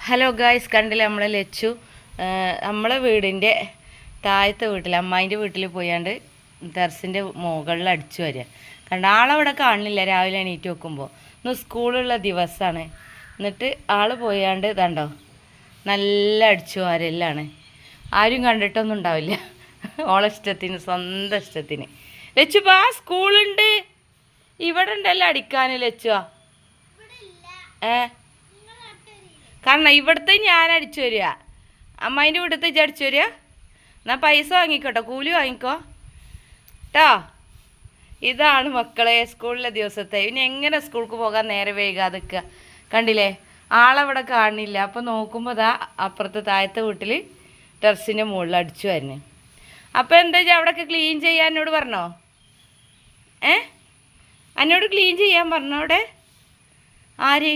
Hello guys, കണ്ടില്ല നമ്മളെ ലച്ചു നമ്മളെ വീടിൻ്റെ താഴത്തെ വീട്ടിൽ അമ്മായിൻ്റെ വീട്ടിൽ പോയാണ്ട് ടെറസിൻ്റെ മുകളിൽ അടിച്ചു വരിക. കണ്ട ആളവിടെ കാണില്ല. രാവിലെ എണീറ്റ് നോക്കുമ്പോൾ ഇന്ന് സ്കൂളുള്ള ദിവസമാണ്. എന്നിട്ട് ആൾ പോയാണ്ട് ഇതാണ്ടോ നല്ല അടിച്ചു വാരല്ലാണ്. ആരും കണ്ടിട്ടൊന്നും ഉണ്ടാവില്ല. ഓളെ ഇഷ്ടത്തിന്, സ്വന്തം ഇഷ്ടത്തിന്. ലച്ചു പാ, സ്കൂളുണ്ട് ഇവിടെ ഉണ്ടല്ലോ അടിക്കാൻ. ലച്ചുവാ കാരണം ഇവിടുത്തെ ഞാൻ അടിച്ചു വരിക, അമ്മായിൻ്റെ വീട്ടിലത്തെ ഇജ്ജ് അടിച്ചു വരിക. എന്നാൽ പൈസ വാങ്ങിക്കോട്ടോ, കൂലി വാങ്ങിക്കോ കേട്ടോ. ഇതാണ് മക്കളെ സ്കൂളിലെ ദിവസത്തെ. ഇനി എങ്ങനെ സ്കൂൾക്ക് പോകാൻ നേരെ വൈകാതെ നിൽക്കുക. കണ്ടില്ലേ, ആളവിടെ കാണില്ല. അപ്പോൾ നോക്കുമ്പോൾ ഇതാ അപ്പുറത്തെ താഴത്തെ വീട്ടിൽ ടെറസിൻ്റെ മുകളിൽ അടിച്ചു വരുന്നു. അപ്പോൾ എന്താ വെച്ചാൽ അവിടെയൊക്കെ ക്ലീൻ ചെയ്യാൻ എന്നോട് പറഞ്ഞോ? എന്നോട് ക്ലീൻ ചെയ്യാൻ പറഞ്ഞോ അവിടെ? ആര്?